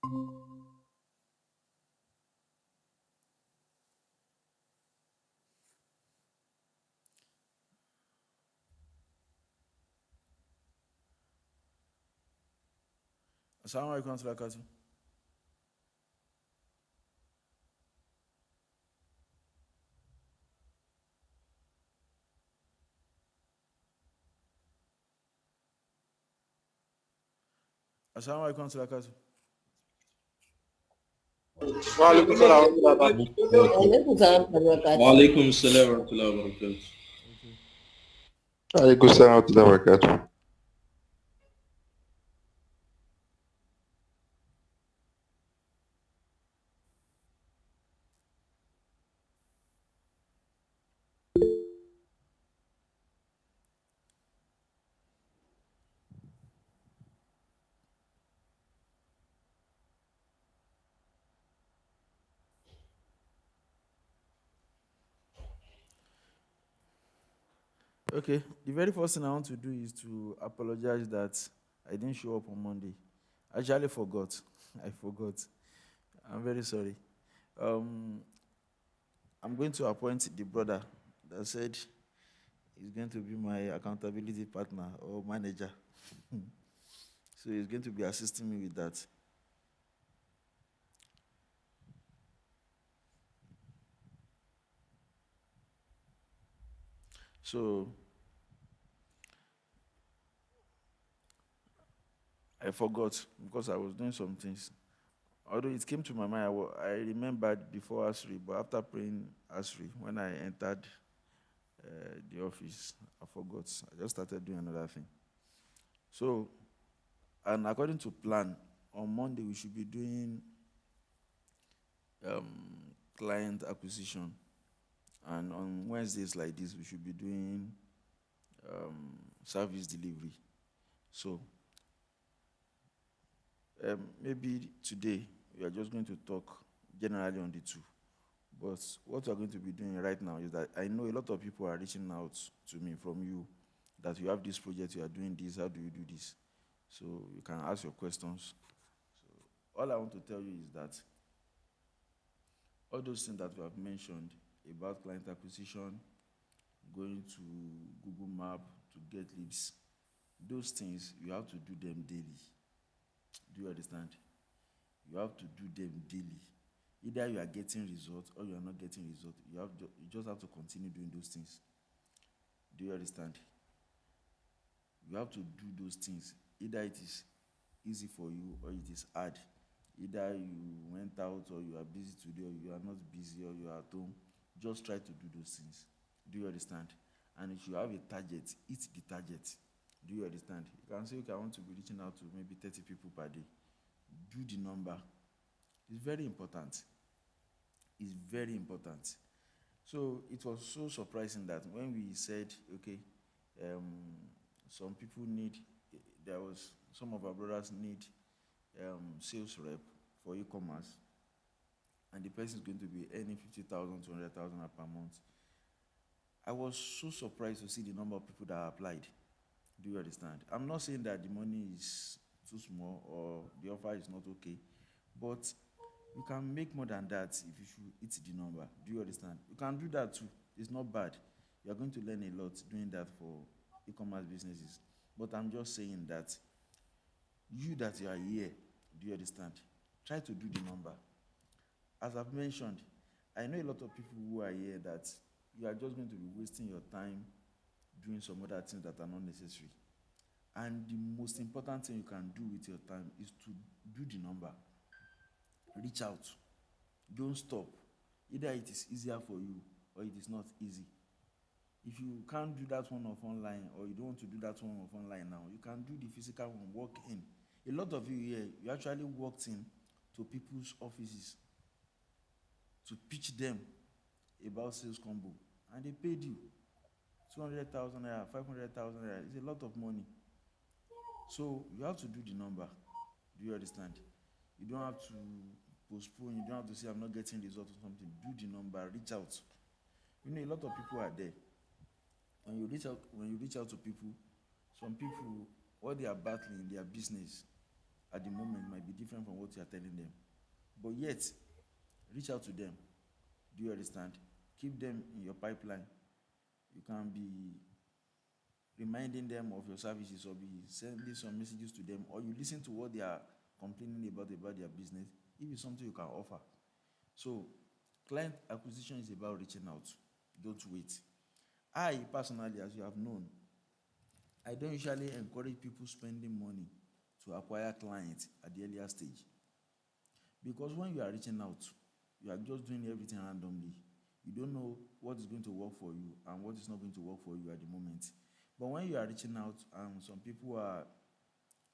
Assalamu alaikum warahmatullahi wabarakatuh. Assalamu alaikum warahmatullahi wabarakatuh. وعليكم السلام ورحمة الله وبركاته. عليكم السلام ورحمة الله وبركاته. وعليكم السلام ورحمة الله وبركاته. Okay. عليكم السلام ورحمة الله وبركاته. Okay. The very first thing I want to do is to apologize that I didn't show up on Monday. I actually forgot. I forgot. I'm very sorry. I'm going to appoint the brother that said he's going to be my accountability partner or manager. So he's going to be assisting me with that. So I forgot because I was doing some things. Although it came to my mind, I remembered before Asri, but after praying Asri, when I entered the office, I forgot. I just started doing another thing. So, and according to plan, on Monday we should be doing client acquisition, and on Wednesdays like this we should be doing service delivery. So, maybe today we are just going to talk generally on the two. But what we are going to be doing right now is that I know a lot of people are reaching out to me from you that you have this project, you are doing this, how do you do this? So you can ask your questions. So all I want to tell you is that all those things that we have mentioned about client acquisition, going to Google Map to get leads, those things you have to do them daily. Do you understand? You have to do them daily. Either you are getting results or you are not getting results. You just have to continue doing those things. Do you understand? You have to do those things. Either it is easy for you or it is hard. Either you went out or you are busy today or you are not busy or you are at home. Just try to do those things. Do you understand? And if you have a target, hit the target. Do you understand? You can say, okay, I want to be reaching out to maybe 30 people per day. Do the number. It's very important. It's very important. So it was so surprising that when we said, okay, some people need, there was some of our brothers need sales rep for e-commerce, and the person is going to be earning 50,000 to 100,000 per month. I was so surprised to see the number of people that applied. Do you understand? I'm not saying that the money is too small or the offer is not okay, but you can make more than that if you should hit the number. Do you understand? You can do that too. It's not bad. You are going to learn a lot doing that for e-commerce businesses. But I'm just saying that you are here, do you understand? Try to do the number. As I've mentioned, I know a lot of people who are here that you are just going to be wasting your time doing some other things that are not necessary. And the most important thing you can do with your time is to do the number. Reach out. Don't stop. Either it is easier for you or it is not easy. If you can't do that one off online or you don't want to do that one off online now, you can do the physical one, walk in. A lot of you here, you actually walked in to people's offices to pitch them about sales combo, and they paid you 200,000 naira, 500,000 naira. It's a lot of money. So you have to do the number. Do you understand? You don't have to postpone. You don't have to say, I'm not getting results or something. Do the number. Reach out. You know, a lot of people are there. When you reach out to people, some people, what they are battling in their business, at the moment might be different from what you are telling them. But yet, reach out to them. Do you understand? Keep them in your pipeline. You can be reminding them of your services or be sending some messages to them, or you listen to what they are complaining about their business. If it's something you can offer. So, client acquisition is about reaching out. Don't wait. I personally, as you have known, I don't usually encourage people spending money to acquire clients at the earlier stage. Because when you are reaching out, you are just doing everything randomly. You don't know what is going to work for you and what is not going to work for you at the moment. But when you are reaching out and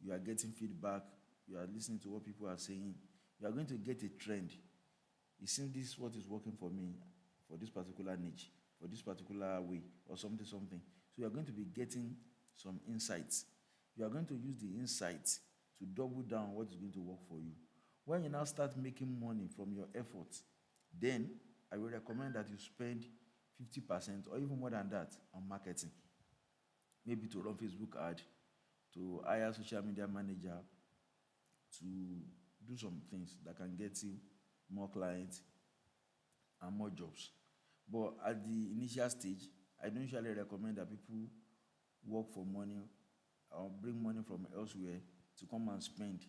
you are getting feedback, you are listening to what people are saying, you are going to get a trend. It seems this is what is working for me for this particular niche, for this particular way, or something. So you are going to be getting some insights. You are going to use the insights to double down what is going to work for you. When you now start making money from your efforts, then I will recommend that you spend 50% or even more than that on marketing. Maybe to run Facebook ad, to hire a social media manager, to do some things that can get you more clients and more jobs. But at the initial stage, I don't usually recommend that people work for money or bring money from elsewhere to come and spend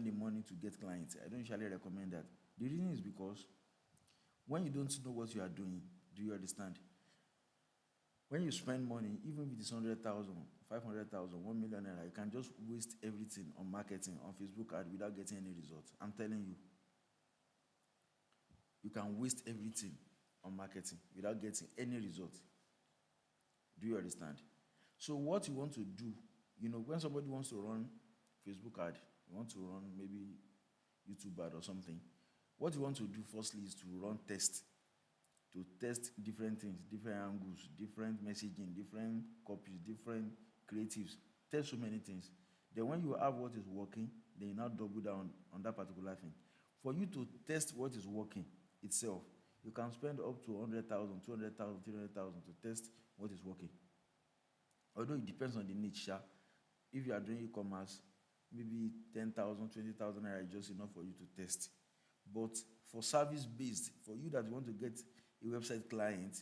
the money to get clients. I don't usually recommend that. The reason is because when you don't know what you are doing, do you understand? When you spend money, even if it is 100,000, 500,000, 1 million naira, you can just waste everything on marketing, on Facebook ad without getting any results. I'm telling you, you can waste everything on marketing without getting any results. Do you understand? So what you want to do, when somebody wants to run Facebook ad, you want to run maybe YouTube ad or something, what you want to do firstly is to run tests, to test different things, different angles, different messaging, different copies, different creatives, test so many things. Then when you have what is working, then you now double down on that particular thing. For you to test what is working itself, you can spend up to 100,000, 200,000, 300,000 to test what is working. Although it depends on the niche. If you are doing e-commerce, maybe 10,000, 20,000 naira is just enough for you to test. But for service-based, for you that want to get a website client,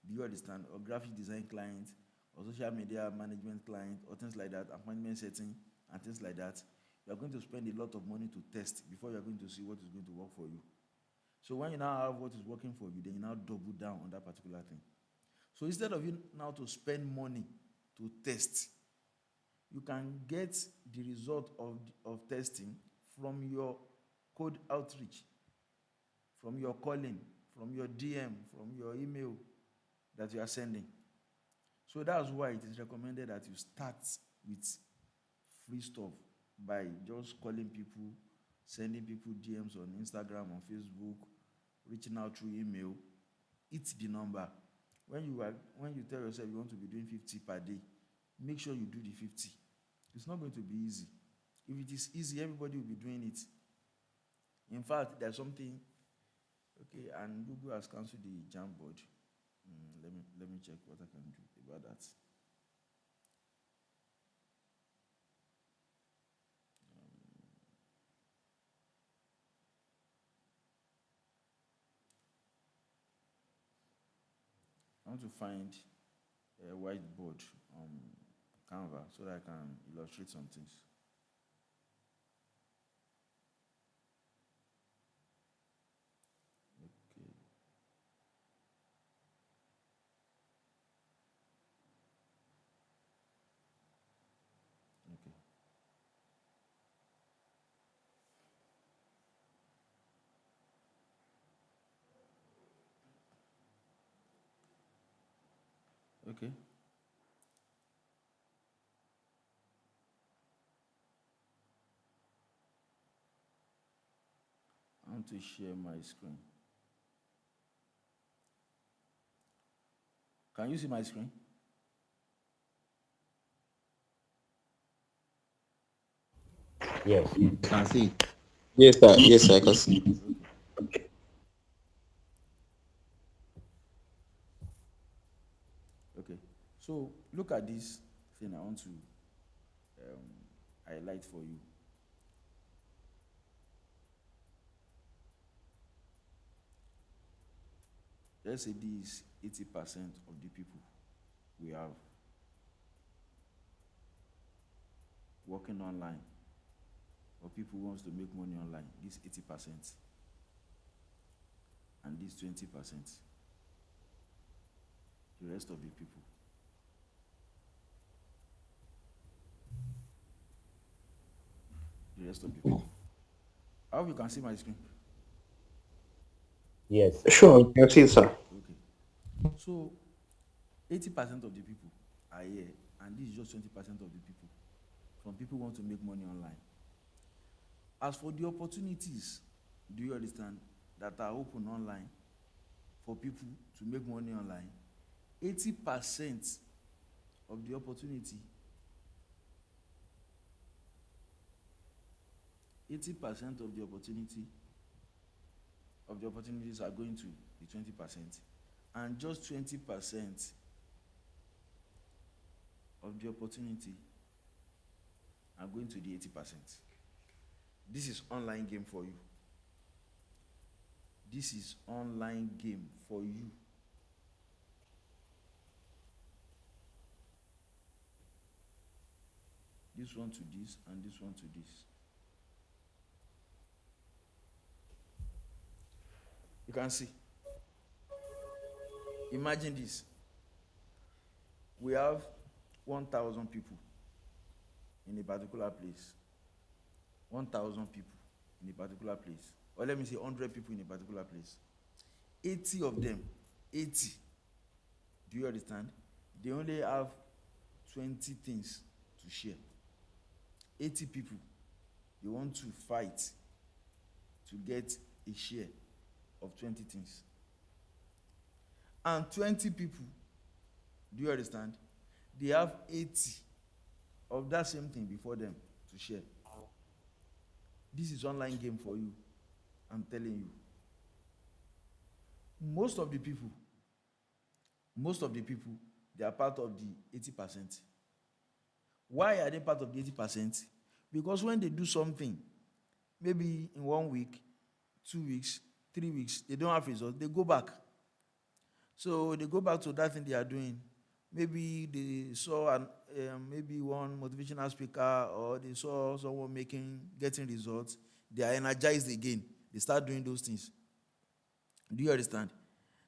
do you understand, or graphic design client, or social media management client, or things like that, appointment setting, and things like that, you are going to spend a lot of money to test before you are going to see what is going to work for you. So when you now have what is working for you, then you now double down on that particular thing. So instead of you now to spend money to test, you can get the result of testing from your cold outreach, from your calling, from your DM, from your email that you are sending. So that's why it is recommended that you start with free stuff by just calling people, sending people DMs on Instagram, on Facebook, reaching out through email. Hit the number. When you tell yourself you want to be doing 50 per day, make sure you do the 50. It's not going to be easy. If it is easy, everybody will be doing it. In fact, there's something. Okay, and Google has cancelled the Jamboard. Let me check what I can do about that. I want to find a whiteboard on Canva so that I can illustrate some things. Okay. Okay. Okay. I want to share my screen. Can you see my screen? Yes. Can see. Yes, sir. Yes, sir. I can see. Okay. Okay. So look at this thing I want to highlight for you. let's say this 80% of the people we have working online, or people who wants to make money online, this 80%, and this 20%, the rest of the people. The rest of the people. I hope you can see my screen. Yes. Sure, you can see, sir. Okay. So 80% of the people are here, and this is just 20% of the people. From people who want to make money online. As for the opportunities, do you understand, that are open online for people to make money online? 80% of the opportunity, 80% of the opportunities are going to the 20%, and just 20% of the opportunity are going to the 80%. This is online game for you. This is online game for you. This one to this, and this one to this. You can see. Imagine this. We have 1,000 people in a particular place. 1,000 people in a particular place. Or let me say 100 people in a particular place. 80 of them, 80. Do you understand? They only have 20 things to share. 80 people, they want to fight to get a share of 20 things. And 20 people, do you understand? They have 80 of that same thing before them to share. This is online game for you. I'm telling you. Most of the people, they are part of the 80%. Why are they part of the 80%? Because when they do something, maybe in 1 week, 2 weeks, 3 weeks, they don't have results, they go back. So they go back to that thing they are doing. Maybe they saw maybe one motivational speaker, or they saw someone getting results. They are energized again. They start doing those things. Do you understand?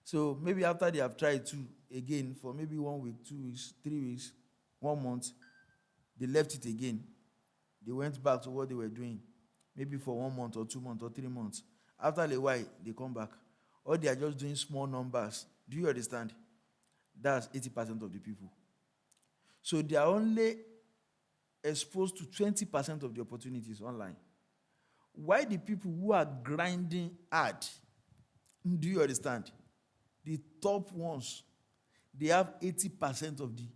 So maybe after they have tried to again for maybe 1 week, 2 weeks, 3 weeks, 1 month, they left it again. They went back to what they were doing, maybe for 1 month or 2 months or 3 months. After a while, they come back. Or they are just doing small numbers. Do you understand? That's 80% of the people. So they are only exposed to 20% of the opportunities online. Why the people who are grinding hard, do you understand? The top ones, they have 80% of the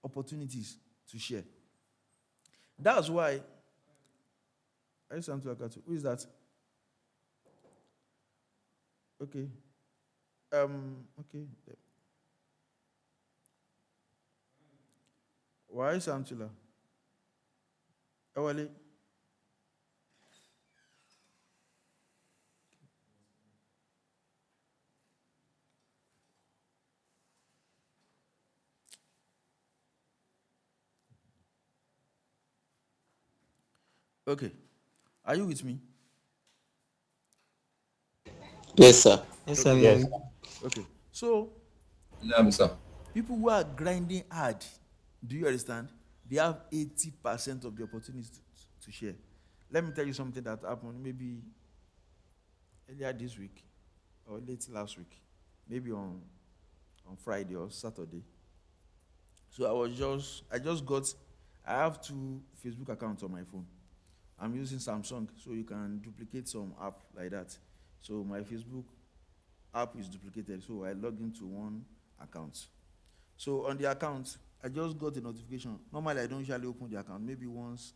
opportunities to share. That's why, who is that? Okay. Okay. Why Santula? Ewale. Okay. Are you with me? Yes, sir. Yes, sir. Yes. Okay. So, Yeah, sir. people who are grinding hard, do you understand? They have 80% of the opportunities to share. Let me tell you something that happened maybe earlier this week or late last week, maybe on Friday or Saturday. So I have 2 Facebook accounts on my phone. I'm using Samsung, so you can duplicate some app like that. So my Facebook app is duplicated, so I log into one account. So on the account, I just got a notification. Normally, I don't usually open the account. Maybe once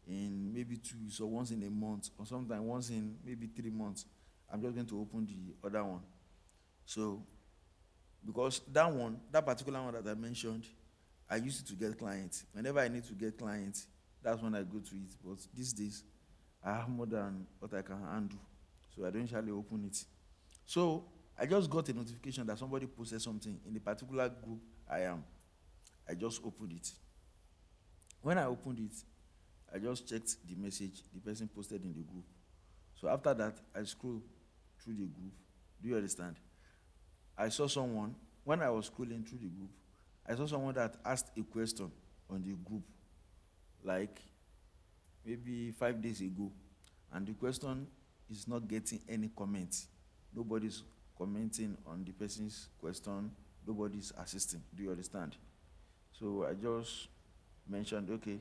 in maybe 2 weeks, or once in a month, or sometimes once in maybe 3 months. I'm just going to open the other one. So, because that particular one that I mentioned, I used it to get clients. Whenever I need to get clients, that's when I go to it. But these days, I have more than what I can handle. So I don't usually open it. So I just got a notification that somebody posted something in the particular group I am. I just opened it. When I opened it, I just checked the message the person posted in the group. So after that, I scrolled through the group. Do you understand? I saw someone, when I was scrolling through the group, I saw someone that asked a question on the group, like maybe 5 days ago, and the question is not getting any comments. Nobody's commenting on the person's question. Nobody's assisting. Do you understand? So I just mentioned, okay,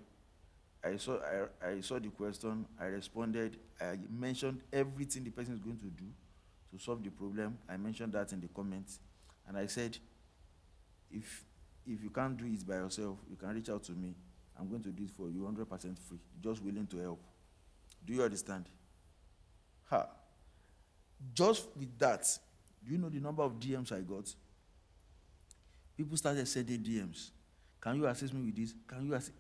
I saw the question, I responded, I mentioned everything the person is going to do to solve the problem. I mentioned that in the comments, and I said, if you can't do it by yourself, you can reach out to me. I'm going to do it for you 100% free, just willing to help. Do you understand? Ha. Just with that, do you know the number of DMs I got? People started sending DMs. Can you assist me with this? Can you assist?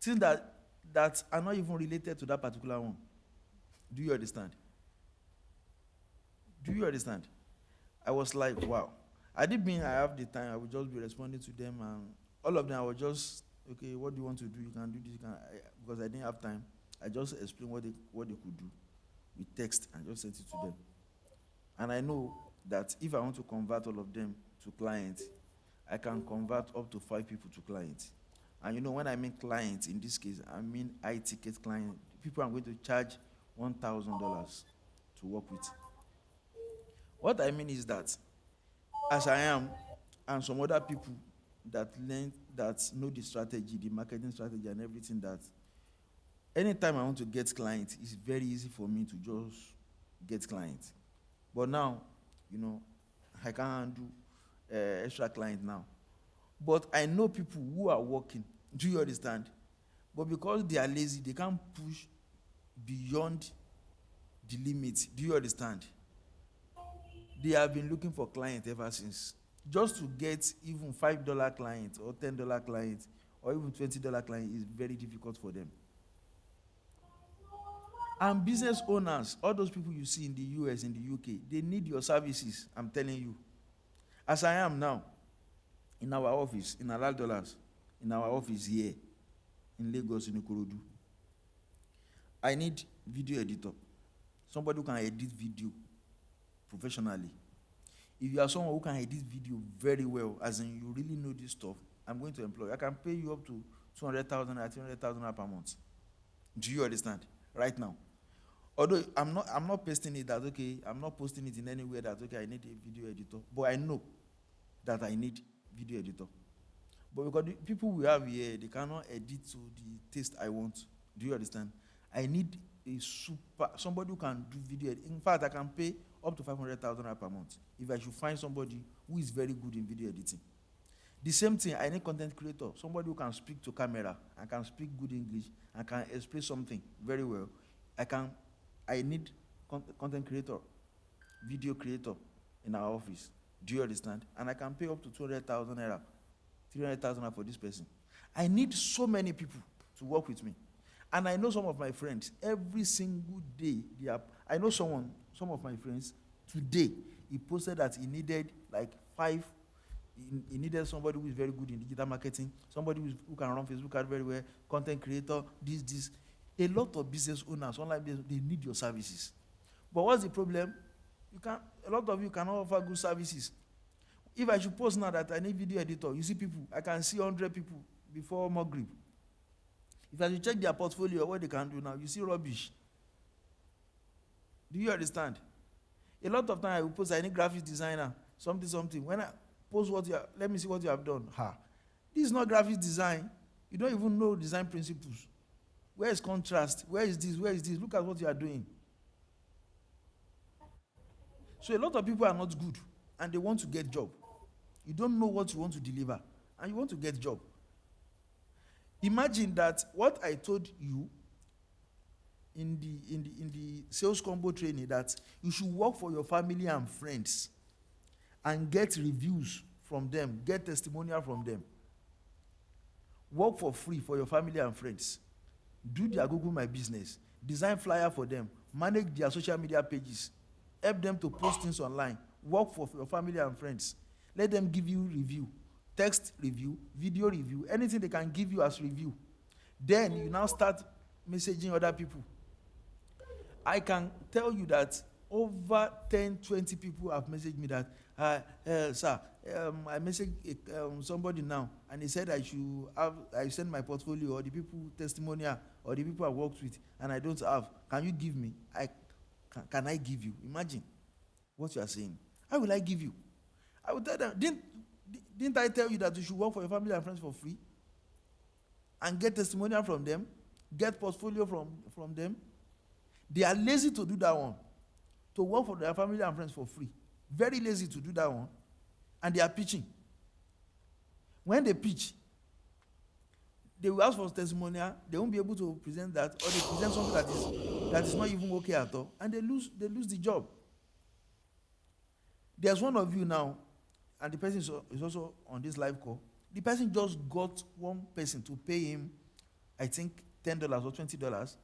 Things that are not even related to that particular one. Do you understand? Do you understand? I was like, wow. I didn't mean I have the time. I would just be responding to them, and all of them, I was just, okay, what do you want to do? You can do this. Because I didn't have time. I just explained what they could do with text and just sent it to them. And I know that if I want to convert all of them to clients, I can convert up to 5 people to clients. And you know, when I mean clients, in this case, I mean high-ticket client. People I'm going to charge $1,000 to work with. What I mean is that, as I am, and some other people that know the strategy, the marketing strategy and everything, that anytime I want to get clients, it's very easy for me to just get clients. But now, you know, I can't do extra clients now. But I know people who are working. Do you understand? But because they are lazy, they can't push beyond the limit. Do you understand? They have been looking for clients ever since. Just to get even $5 clients or $10 clients or even $20 clients is very difficult for them. And business owners, all those people you see in the US, in the UK, they need your services, I'm telling you. As I am now, in our office, in Alal Dollars, in our office here, in Lagos, in Ikorodu, I need video editor, somebody who can edit video professionally. If you are someone who can edit video very well, as in you really know this stuff, I'm going to employ. I can pay you up to 200,000 or 300,000 per month. Do you understand? Right now. Although I'm not pasting it that, okay, I'm not posting it in any way that, okay, I need a video editor. But I know that I need video editor. But because the people we have here, they cannot edit to the taste I want. Do you understand? I need somebody who can do video. In fact, I can pay up to 500,000 per month if I should find somebody who is very good in video editing. The same thing, I need content creator, somebody who can speak to camera and can speak good English and can explain something very well. I need content creator, video creator in our office. Do you understand? And I can pay up to 200,000 naira, 300,000 for this person. I need so many people to work with me. And I know some of my friends, every single day, I know some of my friends, today, he posted that he needed like 5. He needed somebody who is very good in digital marketing, somebody who can run Facebook ad very well, content creator, this. A lot of business owners, online business, they need your services. But what's the problem? A lot of you cannot offer good services. If I should post now that I need video editor, you see people, I can see 100 people before Maghrib. If I should check their portfolio, what they can do now, you see rubbish. Do you understand? A lot of time I will post, I need graphic designer, something. When I post let me see what you have done. This is not graphic design. You don't even know design principles. Where is contrast? Where is this? Look at what you are doing. So a lot of people are not good and they want to get job. You don't know what you want to deliver and you want to get job. Imagine that what I told you in the sales combo training, that you should work for your family and friends and get reviews from them, get testimonial from them. Work for free for your family and friends. Do their Google My Business. Design flyer for them. Manage their social media pages. Help them to post things online. Work for your family and friends. Let them give you review, text review, video review, anything they can give you as review. Then you now start messaging other people. I can tell you that over 10, 20 people have messaged me that, sir, I messaged somebody now, and he said I send my portfolio or the people testimonial or the people I worked with, and I don't have. Can you give me? Can I give you? Imagine what you are saying. How will I give you? I will tell them, didn't I tell you that you should work for your family and friends for free? And get testimonial from them, get portfolio from them. They are lazy to do that one. To work for their family and friends for free. Very lazy to do that one. And they are pitching. When they pitch, they will ask for testimonial, they won't be able to present that, or they present something that is not even okay at all, and they lose the job. There's one of you now, and the person is also on this live call. The person just got one person to pay him, I think, $10 or $20.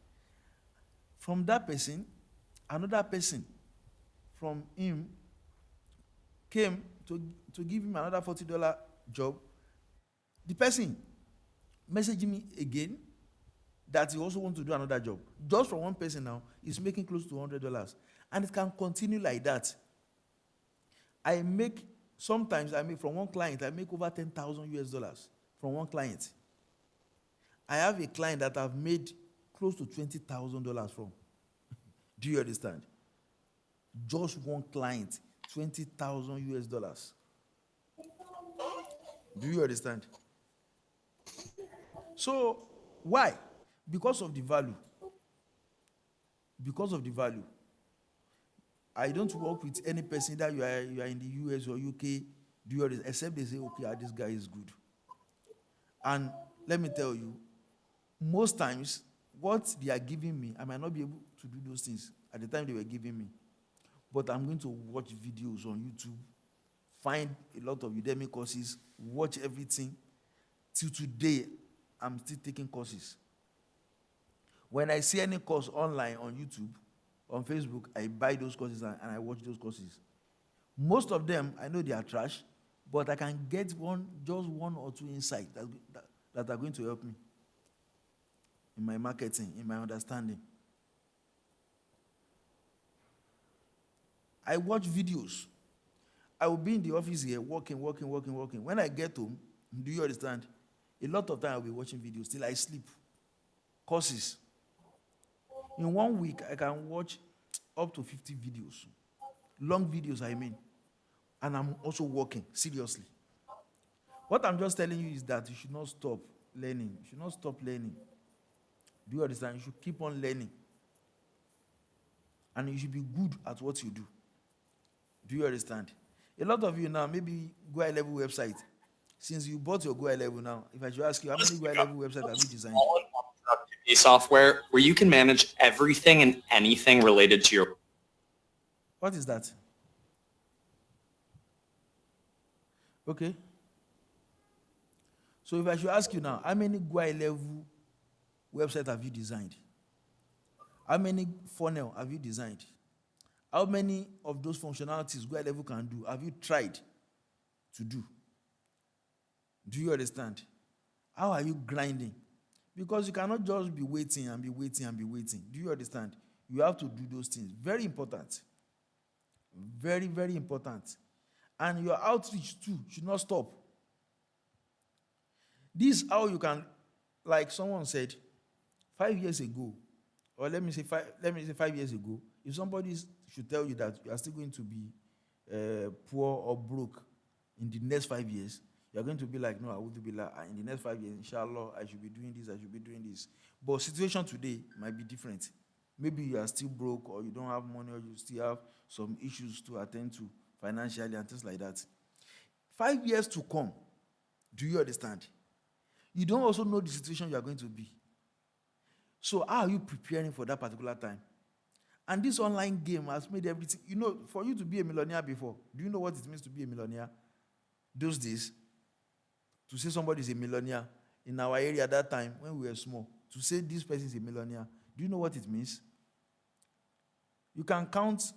From that person, another person from him came to give him another $40 job. The person messaged me again that he also wants to do another job. Just from one person now, he's making close to $100. And it can continue like that. Sometimes from one client, I make over $10,000 from one client. I have a client that I've made close to $20,000 from. Do you understand? Just one client, $20,000. Do you understand? So, why? Because of the value. Because of the value. I don't work with any person that you are in the US or UK, except they say, okay, this guy is good. And let me tell you, most times, what they are giving me, I might not be able to do those things at the time they were giving me. But I'm going to watch videos on YouTube, find a lot of Udemy courses, watch everything. Till today, I'm still taking courses. When I see any course online on YouTube, on Facebook, I buy those courses and I watch those courses. Most of them, I know they are trash, but I can get just one or two insights that are going to help me in my marketing, in my understanding. I watch videos. I will be in the office here working. When I get home, do you understand? A lot of time I'll be watching videos till I sleep. Courses. In 1 week, I can watch up to 50 videos. Long videos, I mean. And I'm also working, seriously. What I'm just telling you is that you should not stop learning. You should not stop learning. Do you understand? You should keep on learning. And you should be good at what you do. Do you understand? A lot of you now, maybe Go High Level website. Since you bought your Go High Level now, if I should ask you, how many Go High Level websites have you designed? Productivity software where you can manage everything and anything related to your. What is that? Okay. So if I should ask you now, how many Go High Level websites have you designed? How many funnel have you designed? How many of those functionalities Go High Level can do have you tried to do? Do you understand? How are you grinding? Because you cannot just be waiting and be waiting and be waiting. Do you understand? You have to do those things. Very important. Very, very important. And your outreach too should not stop. This is how you can, like someone said, 5 years ago, or let me say 5 years ago, if somebody should tell you that you are still going to be poor or broke in the next 5 years, you are going to be like, no, I would be like, in the next 5 years, inshallah, I should be doing this, I should be doing this. But situation today might be different. Maybe you are still broke, or you don't have money, or you still have some issues to attend to financially and things like that. 5 years to come, do you understand? You don't also know the situation you are going to be. So how are you preparing for that particular time? And this online game has made everything, for you to be a millionaire before, do you know what it means to be a millionaire? Those days, to say somebody is a millionaire in our area at that time when we were small, to say this person is a millionaire, do you know what it means? You can count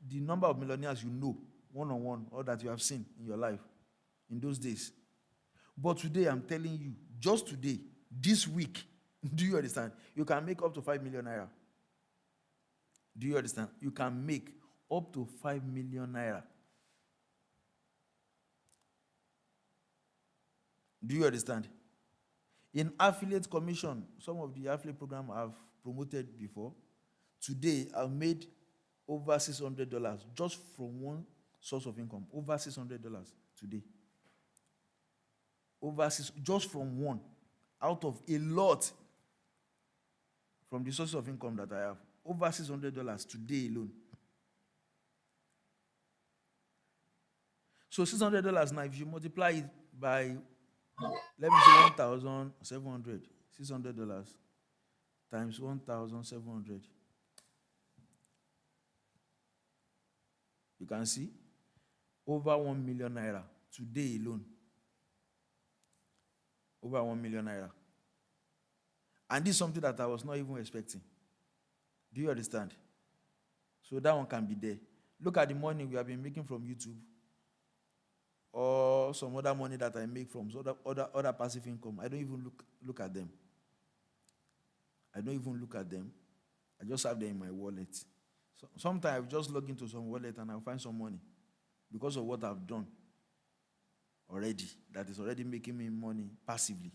the number of millionaires you know one-on-one or that you have seen in your life in those days. But today, I'm telling you, just today, this week, do you understand? You can make up to 5 million naira. Do you understand? You can make up to 5 million naira. Do you understand? In affiliate commission, some of the affiliate program I've promoted before, today I've made over $600 just from one source of income. Over $600 today. Just from one, out of a lot from the source of income that I have. Over $600 today alone. So $600 now, if you multiply it by, let me say 1,700, $600 times 1,700. You can see over 1 million naira today alone. Over 1 million naira. And this is something that I was not even expecting. Do you understand? So that one can be there. Look at the money we have been making from YouTube, or some other money that I make from other passive income. I don't even look at them. I don't even look at them. I just have them in my wallet. So sometimes I just log into some wallet and I'll find some money because of what I've done already, that is already making me money passively.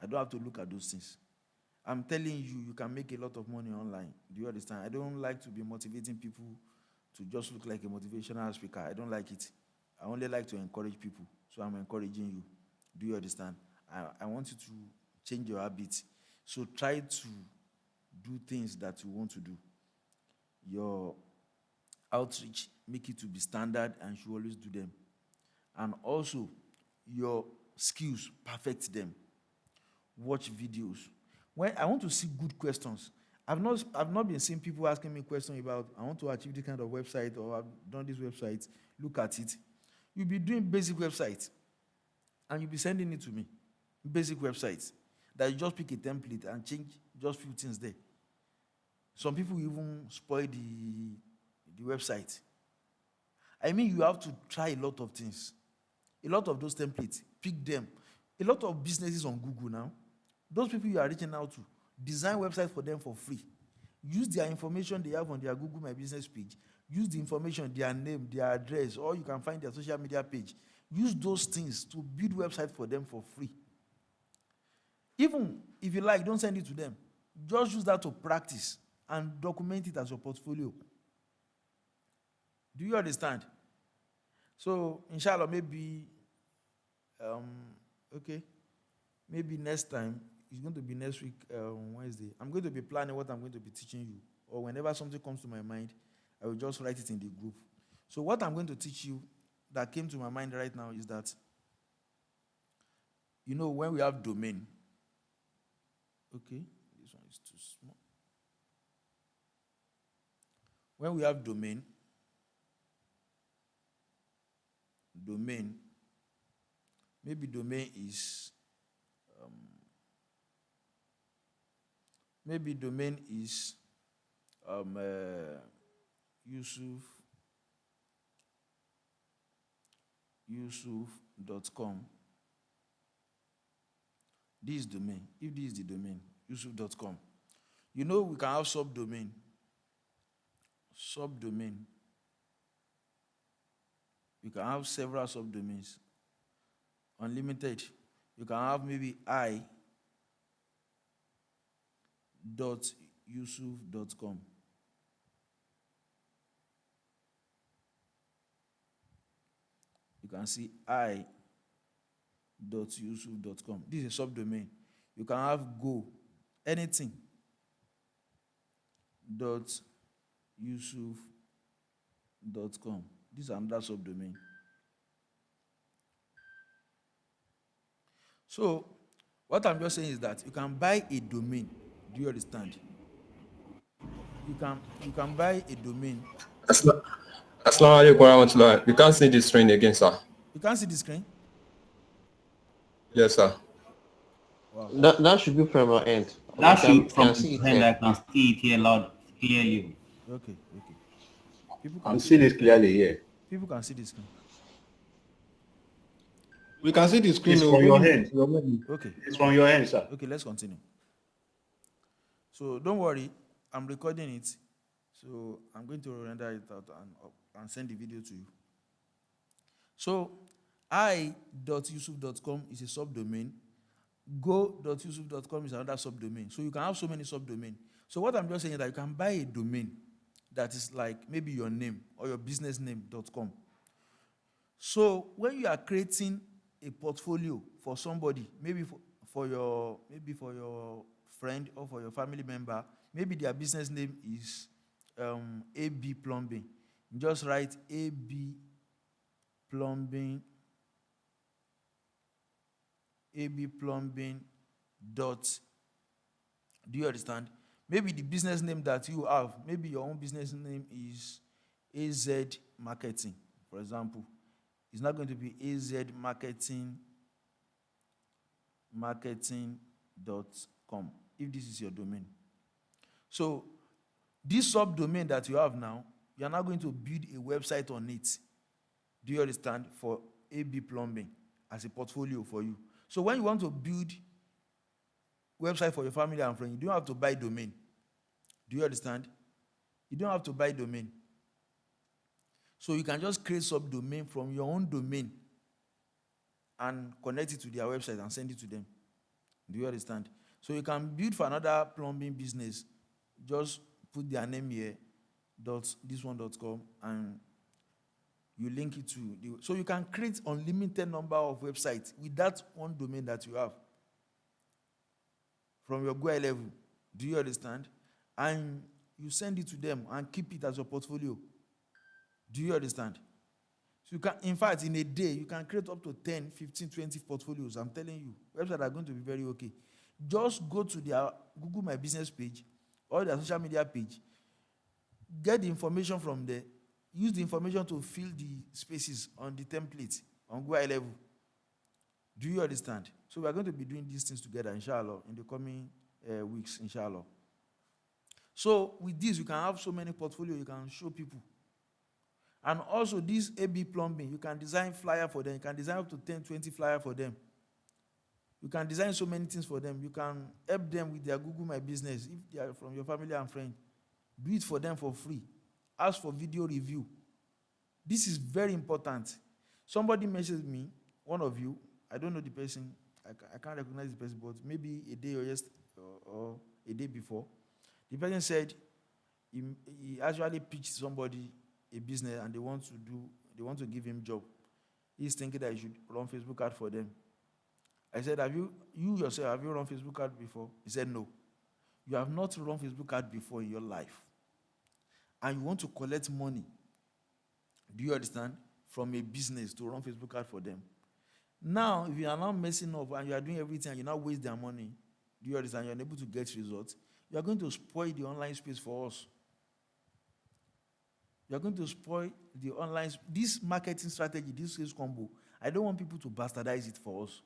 I don't have to look at those things. I'm telling you, you can make a lot of money online. Do you understand? I don't like to be motivating people to just look like a motivational speaker. I don't like it. I only like to encourage people. So I'm encouraging you. Do you understand? I want you to change your habits. So try to do things that you want to do. Your outreach, make it to be standard and you always do them. And also, your skills, perfect them. Watch videos. When I want to see good questions, I've not been seeing people asking me questions about, I want to achieve this kind of website, or I've done this website, look at it. You'll be doing basic websites, and you'll be sending it to me. Basic websites. That you just pick a template and change just few things there. Some people even spoil the website. I mean, you have to try a lot of things. A lot of those templates, pick them. A lot of businesses on Google now, those people you are reaching out to, design websites for them for free. Use their information they have on their Google My Business page. Use the information, their name, their address, or you can find their social media page. Use those things to build websites for them for free. Even if you like, don't send it to them. Just use that to practice and document it as your portfolio. Do you understand? So, inshallah, maybe, maybe next time, it's going to be next week, Wednesday. I'm going to be planning what I'm going to be teaching you. Or whenever something comes to my mind, I will just write it in the group. So what I'm going to teach you that came to my mind right now is that, when we have domain, okay, this one is too small. When we have domain, maybe domain is, Yusuf.com. This is domain. If this is the domain, Yusuf.com. We can have subdomain. You can have several subdomains. Unlimited. You can have maybe i.yusuf.com. You can see i.yusuf.com. This is a subdomain. You can have go, anything, .yusuf.com. This is another subdomain. So, what I'm just saying is that you can buy a domain. Do you understand? You can buy a domain. Assalamu alaikum warahmatullah. You can't see the screen again, sir. You can't see the screen? Yes, sir. Wow. That should be from your end. That should can from see it hand here. I can see it here, Lord, clear you. Okay. People I can see this clearly here. People can see the screen. We can see the screen. It's oh, from your only- hand. Okay. It's from your hand, sir. Okay, let's continue. So don't worry, I'm recording it. So I'm going to render it out and send the video to you. So i.yusuf.com is a subdomain. Go.yusuf.com is another subdomain. So you can have so many subdomains. So what I'm just saying is that you can buy a domain that is like maybe your name or your business name.com. So when you are creating a portfolio for somebody, maybe for your friend or for your family member, maybe their business name is AB Plumbing. You just write AB Plumbing, AB Plumbing dot. Do you understand? Maybe the business name that you have, maybe your own business name is AZ Marketing, for example. It's not going to be AZ marketing.com if this is your domain. So this subdomain that you have now, you are now going to build a website on it. Do you understand? For AB Plumbing as a portfolio for you. So when you want to build website for your family and friends, you don't have to buy domain. Do you understand? You don't have to buy domain. So you can just create subdomain from your own domain and connect it to their website and send it to them. Do you understand? So you can build for another plumbing business. Just put their name here, .this1.com, and you link it to the. So you can create unlimited number of websites with that one domain that you have from your GUI level. Do you understand? And you send it to them and keep it as your portfolio. Do you understand? So you can, in fact, in a day, you can create up to 10, 15, 20 portfolios. I'm telling you, websites are going to be very okay. Just go to their Google My Business page or their social media page. Get the information from there. Use the information to fill the spaces on the template on GUI level. Do you understand? So we are going to be doing these things together, inshallah, in the coming weeks, inshallah. So with this, you can have so many portfolios you can show people. And also this AB Plumbing, you can design flyer for them. You can design up to 10, 20 flyer for them. You can design so many things for them. You can help them with their Google My Business if they are from your family and friend. Do it for them for free. Ask for video review. This is very important. Somebody messaged me, one of you, I don't know the person, I can't recognize the person, but maybe a day or a day before, the person said he actually pitched somebody a business and they want to give him job. He's thinking that he should run Facebook ad for them. I said, have you run Facebook ad before? He said, no. You have not run Facebook ad before in your life. And you want to collect money. Do you understand? From a business to run Facebook ad for them. Now, if you are now messing up and you are doing everything and you now waste their money, do you understand? You're unable to get results. You are going to spoil the online space for us. You are going to spoil the online, this marketing strategy, this sales combo. I don't want people to bastardize it for us.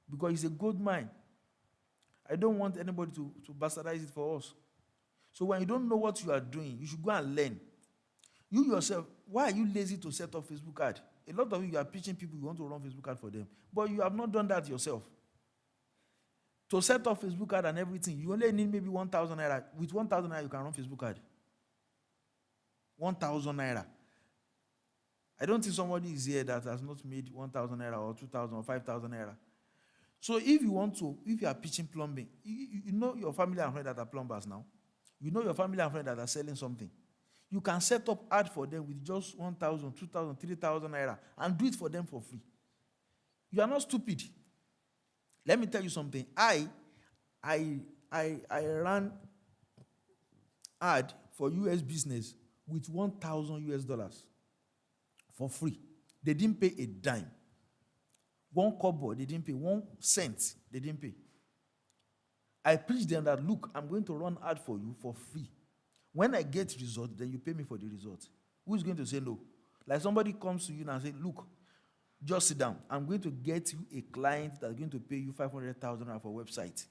Because it's a gold mine. I don't want anybody to bastardize it for us. So when you don't know what you are doing, you should go and learn. You yourself, why are you lazy to set up Facebook ad? A lot of you are pitching people you want to run Facebook ad for them. But you have not done that yourself. To set up Facebook ad and everything, you only need maybe 1,000 naira. With 1,000 naira, you can run Facebook ad. 1,000 naira. I don't think somebody is here that has not made 1,000 naira or 2,000 or 5,000 naira. So if you are pitching plumbing, you know your family and friends that are plumbers now. You know your family and friends that are selling something. You can set up ad for them with just 1,000, 2,000, 3,000 naira and do it for them for free. You are not stupid. Let me tell you something. I ran ad for US business with $1,000 for free. They didn't pay a dime. 1 kobo, they didn't pay. 1 cent, they didn't pay. I preached them that, look, I'm going to run ad for you for free. When I get result, then you pay me for the result. Who is going to say no? Like somebody comes to you and say, look, just sit down. I'm going to get you a client that's going to pay you 500,000 for website.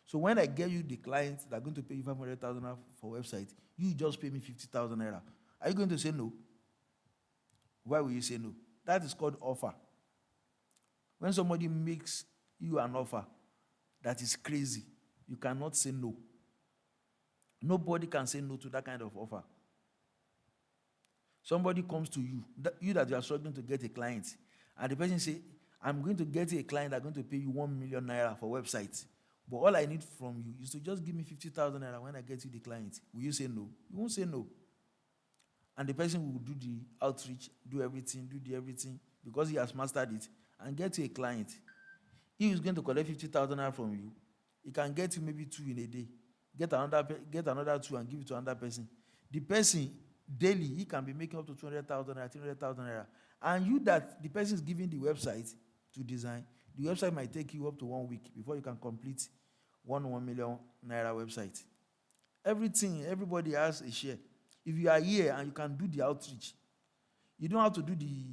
So when I get you the client that's going to pay you 500,000 for website, you just pay me 50,000 naira. Are you going to say no? Why will you say no? That is called offer. When somebody makes you an offer that is crazy, you cannot say no. Nobody can say no to that kind of offer. Somebody comes to you, that you are struggling to get a client, and the person say, I'm going to get a client that's going to pay you 1 million naira for website. But all I need from you is to just give me 50,000 naira when I get you the client. Will you say no? You won't say no. And the person will do the outreach, do everything, because he has mastered it, and get you a client. He is going to collect 50,000 naira from you. He can get you maybe 2 in a day. Get another 2 and give it to another person. The person, daily, he can be making up to 200,000 naira, 300,000 naira. And you that the person is giving the website to design, the website might take you up to 1 week before you can complete 1 million naira website. Everybody has a share. If you are here and you can do the outreach, you don't have to do the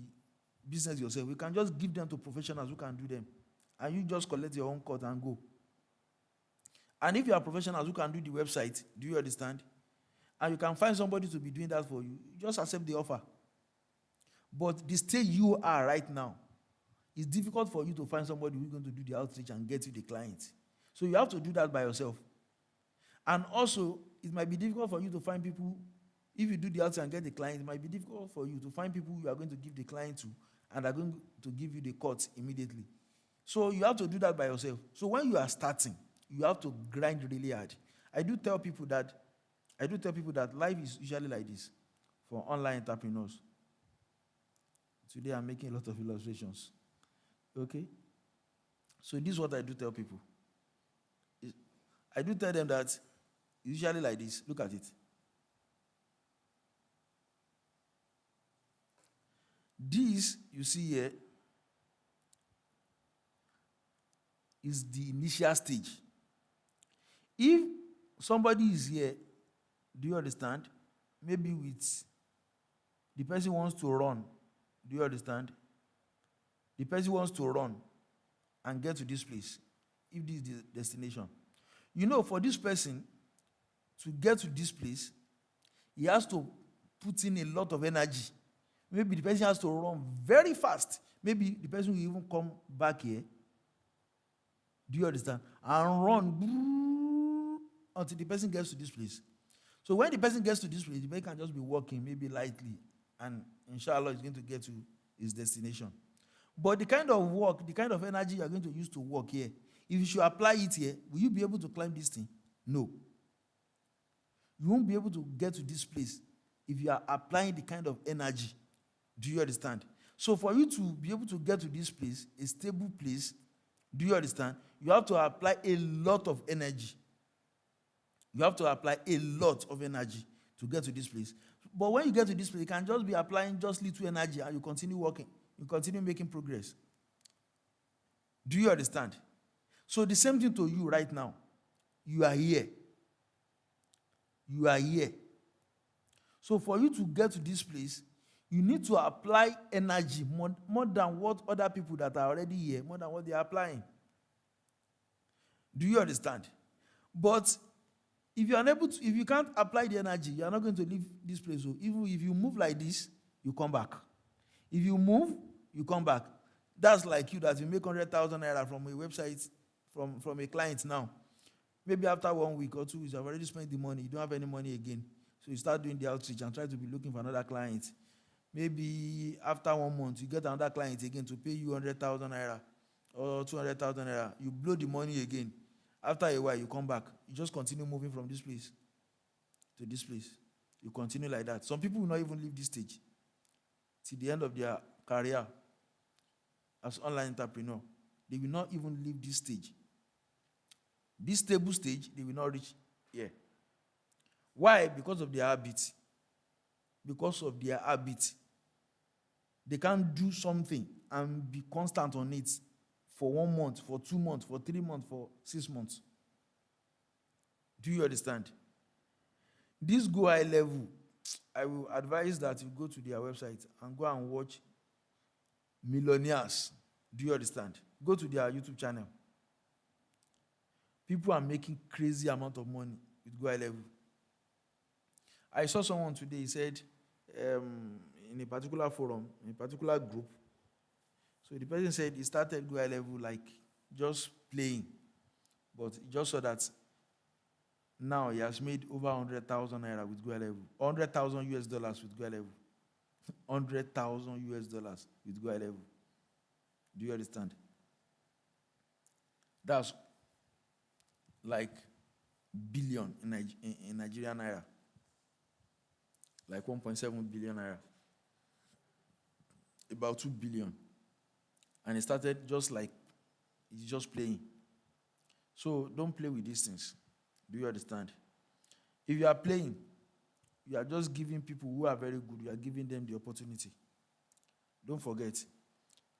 business yourself. You can just give them to professionals who can do them. And you just collect your own cut and go. And if you are professionals who can do the website, do you understand? And you can find somebody to be doing that for you, just accept the offer. But the stage you are right now, it's difficult for you to find somebody who's going to do the outreach and get you the client. So you have to do that by yourself. And also, it might be difficult for you to find people. If you do the outreach and get the client, it might be difficult for you to find people you are going to give the client to and are going to give you the cut immediately. So you have to do that by yourself. So when you are starting, you have to grind really hard. I do tell people that life is usually like this for online entrepreneurs. Today I'm making a lot of illustrations. Okay? So this is what I do tell people. I do tell them that it's usually like this. Look at it. This, you see here, is the initial stage. If somebody is here, do you understand? Maybe with the person wants to run. Do you understand? The person wants to run and get to this place, if this is the destination. You know, for this person to get to this place, he has to put in a lot of energy. Maybe the person has to run very fast. Maybe the person will even come back here. Do you understand? And run until the person gets to this place. So when the person gets to this place, the person can just be walking, maybe lightly, and inshallah, he's going to get to his destination. But the kind of work, the kind of energy you are going to use to walk here, if you should apply it here, will you be able to climb this thing? No. You won't be able to get to this place if you are applying the kind of energy. Do you understand? So for you to be able to get to this place, a stable place, do you understand? You have to apply a lot of energy. You have to apply a lot of energy to get to this place. But when you get to this place, you can just be applying just little energy and you continue working. You continue making progress. Do you understand? So the same thing to you right now. You are here. You are here. So for you to get to this place, you need to apply energy more than what other people that are already here, more than what they are applying. Do you understand? But if you are unable to, if you can't apply the energy, you are not going to leave this place. So even if you move like this, you come back. If you move, you come back. That's like you that you make 100,000 naira from a website, from a client now. Maybe after 1 week or 2 weeks, you have already spent the money. You don't have any money again. So you start doing the outreach and try to be looking for another client. Maybe after 1 month, you get another client again to pay you 100,000 naira or 200,000 naira. You blow the money again. After a while, you come back. You just continue moving from this place to this place. You continue like that. Some people will not even leave this stage till the end of their career as online entrepreneur. They will not even leave this stage. This stable stage, they will not reach here. Why? Because of their habit. Because of their habit. They can't do something and be constant on it for 1 month, for 2 months, for 3 months, for 6 months. Do you understand? This go high level, I will advise that you go to their website and go and watch millionaires. Do you understand? Go to their YouTube channel. People are making crazy amount of money with go high level. I saw someone today, he said, in a particular forum, in a particular group. So the person said he started Go High Level like just playing, but he just saw that now he has made over 100,000 naira with Go High Level, 100,000 US dollars with Go High Level, 100,000 US dollars with Go High Level. Do you understand? That's like billion in Nigerian naira, like 1.7 billion naira, about 2 billion. And he started just like he's just playing. So don't play with these things. Do you understand? If you are playing, you are just giving people who are very good, you are giving them the opportunity. Don't forget,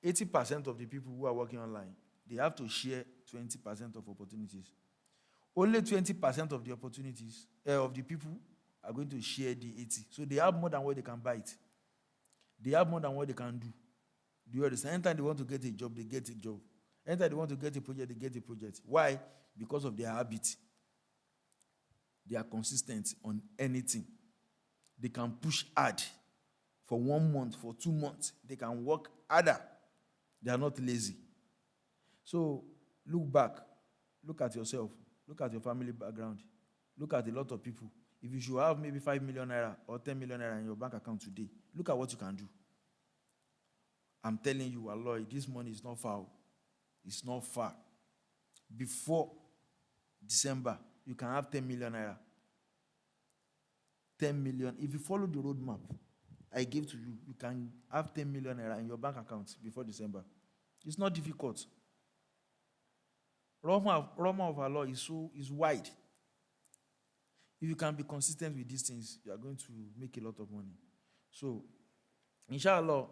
80% of the people who are working online, they have to share 20% of opportunities. Only 20% of the opportunities of the people are going to share the 80. So they have more than what they can bite. They have more than what they can do. Do you understand? Anytime they want to get a job, they get a job. Anytime they want to get a project, they get a project. Why? Because of their habit. They are consistent on anything. They can push hard for 1 month, for 2 months. They can work harder. They are not lazy. So look back. Look at yourself. Look at your family background. Look at a lot of people. If you should have maybe 5 million naira or 10 million naira in your bank account today, look at what you can do. I'm telling you, Allah, this money is not far. It's not far. Before December, you can have 10 million naira. 10 million. If you follow the roadmap I gave to you, you can have 10 million naira in your bank account before December. It's not difficult. Rahmah of Allah is wide. If you can be consistent with these things, you are going to make a lot of money. So, inshallah,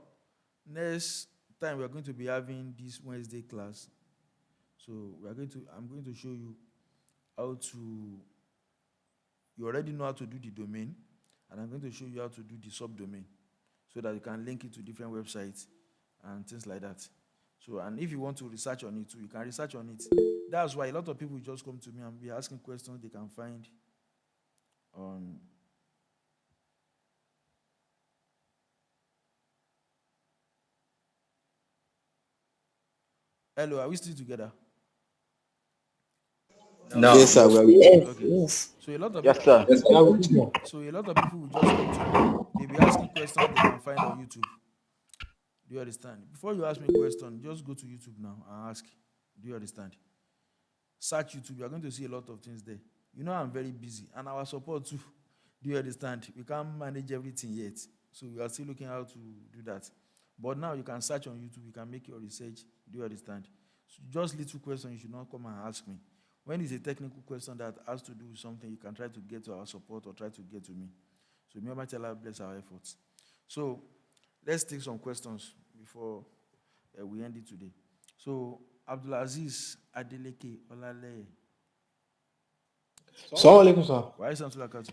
next time we are going to be having this Wednesday class. So I'm going to show you how to. You already know how to do the domain, and I'm going to show you how to do the subdomain, so that you can link it to different websites and things like that. So, and if you want to research on it too, you can research on it. That's why a lot of people just come to me and be asking questions they can find on. Hello, are we still together? No. Yes, sir. Well, Okay. Yes. So a lot of yes, sir. Yes, sir. So a lot of people will just come to me. They'll be asking questions they can find on YouTube. Do you understand? Before you ask me a question, just go to YouTube now and ask. Do you understand? Search YouTube. You are going to see a lot of things there. You know I'm very busy, and our support too. Do you understand? We can't manage everything yet, so we are still looking how to do that. But now you can search on YouTube. You can make your research. Do you understand? So just little questions. You should not come and ask me. When it's a technical question that has to do with something, you can try to get to our support or try to get to me. So may Allah bless our efforts. So let's take some questions before we end it today. So Abdulaziz Adeleke Olale. Assalamu alaikum, sir. Why is Lakatu?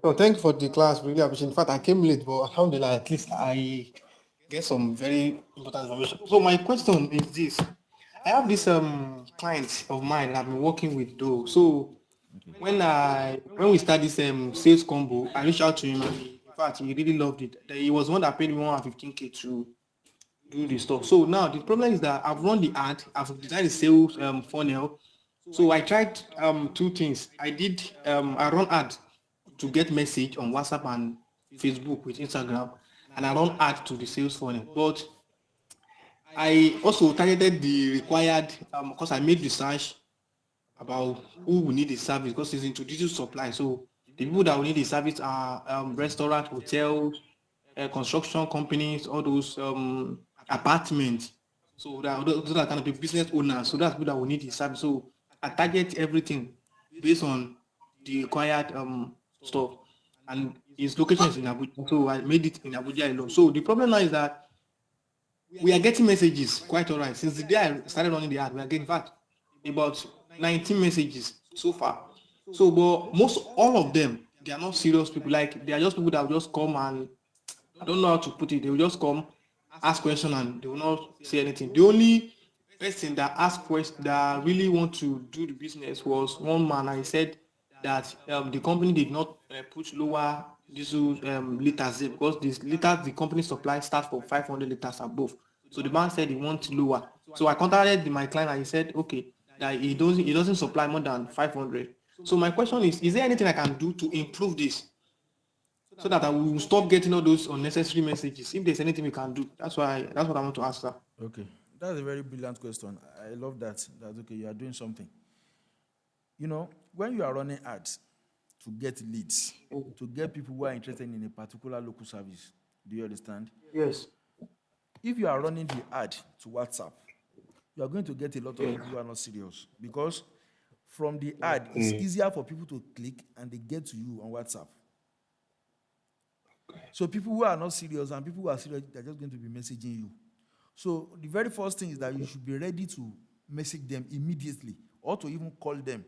Oh, thank you for the class. Really appreciate it. In fact, I came late, but alhamdulillah, at least I get some very important information. So my question is this. I have this client of mine I've been working with though. So when we start this sales combo, I reached out to him and in fact he really loved it. He was the one that paid me 115K to do the stuff. So now the problem is that I've run the ad, I've designed the sales funnel. So I tried 2 things. I run ad to get message on WhatsApp and Facebook with Instagram, and I run ad to the sales funnel. But I also targeted the required because I made research about who will need the service because it's into digital supply. So the people that will need the service are restaurant, hotels, construction companies, all those apartments. So those are kind of people, business owners. So that's people that will need the service. So I target everything based on the required stuff. And its location is in Abuja. So I made it in Abuja alone. So the problem now is that we are getting messages quite all right. Since the day I started running the ad, we are getting, in fact, about 19 messages so far. So, but all of them, they are not serious people. Like, they are just people that will just come and, I don't know how to put it, they will just come, ask questions, and they will not say anything. The only person that asked questions, that really want to do the business was one man, and he said that the company did not put lower diesel liters there because this liters the company supply starts from 500 liters above. So the bank said he wants lower. So I contacted my client and he said, okay, that he doesn't supply more than 500. So my question is there anything I can do to improve this so that I will stop getting all those unnecessary messages? If there's anything we can do, that's what I want to ask, sir. Okay, that's a very brilliant question. I love that. That's okay. You are doing something. You know, when you are running ads to get leads, to get people who are interested in a particular local service, do you understand? Yes. If you are running the ad to WhatsApp, you are going to get a lot of people who are not serious because from the ad, it's easier for people to click and they get to you on WhatsApp. So people who are not serious and people who are serious, they're just going to be messaging you. So the very first thing is that you should be ready to message them immediately or to even call them.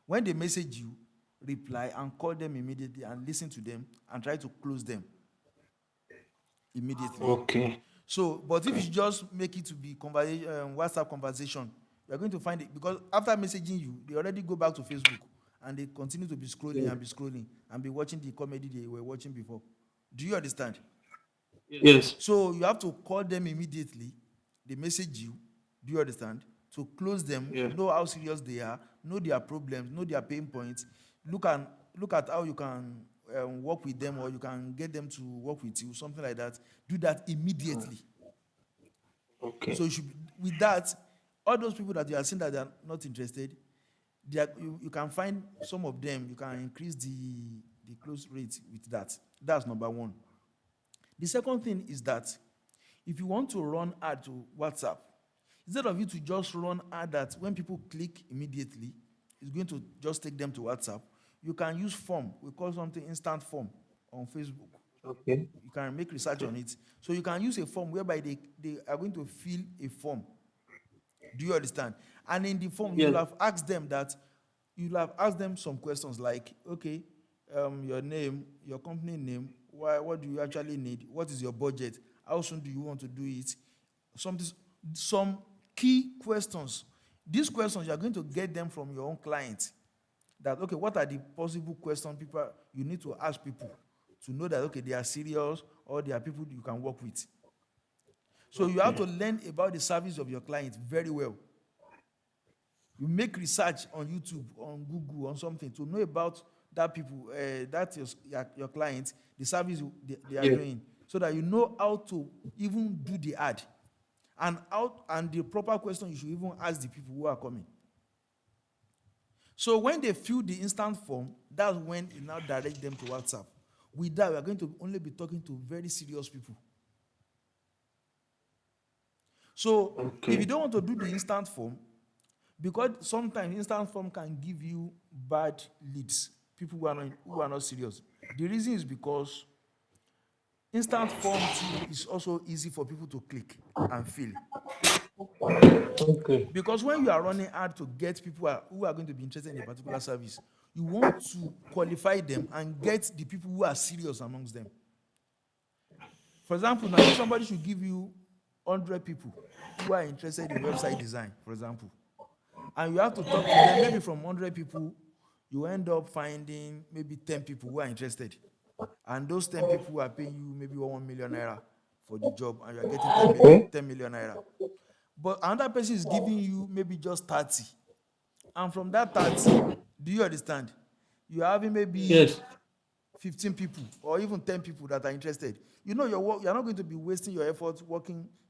When they message you, reply and call them immediately and listen to them and try to close them immediately. Okay. So, but if you just make it to be WhatsApp conversation, you're going to find it because after messaging you, they already go back to Facebook and they continue to be scrolling and be watching the comedy they were watching before. Do you understand? Yes. So you have to call them immediately. They message you. Do you understand? To close them, know how serious they are, know their problems, know their pain points. Look at how you can work with them, or you can get them to work with you, something like that. Do that immediately. Okay. So you should, with that, all those people that you are seeing that they are not interested, you can find some of them. You can increase the close rate with that. That's number one. The second thing is that if you want to run ad to WhatsApp, instead of you to just run ad that when people click immediately, it's going to just take them to WhatsApp, you can use form. We call something instant form on Facebook. Okay. You can make research on it. So you can use a form whereby they are going to fill a form. Do you understand? And in the form, you'll have asked them some questions like, okay, your name, your company name, what do you actually need? What is your budget? How soon do you want to do it? Some key questions. These questions, you are going to get them from your own client. That, okay, what are the possible questions you need to ask people to know that, okay, they are serious or they are people you can work with. So you have to learn about the service of your client very well. You make research on YouTube, on Google, on something to know about that people, your clients, the service they are doing, so that you know how to even do the ad. And the proper question you should even ask the people who are coming. So when they fill the instant form, that's when you now direct them to WhatsApp. With that, we are going to only be talking to very serious people. So if you don't want to do the instant form, because sometimes instant form can give you bad leads, people who are not serious. The reason is because instant form too is also easy for people to click and fill. Okay. Because when you are running ad to get people who are going to be interested in a particular service, you want to qualify them and get the people who are serious amongst them. For example, now if somebody should give you 100 people who are interested in website design, for example, and you have to talk to them, maybe from 100 people, you end up finding maybe 10 people who are interested. And those 10 people are paying you maybe 1 million naira for the job, and you are getting 10 million naira. But another person is giving you maybe just 30. And from that 30, do you understand? You are having maybe 15 people or even 10 people that are interested. You know, you're not going to be wasting your effort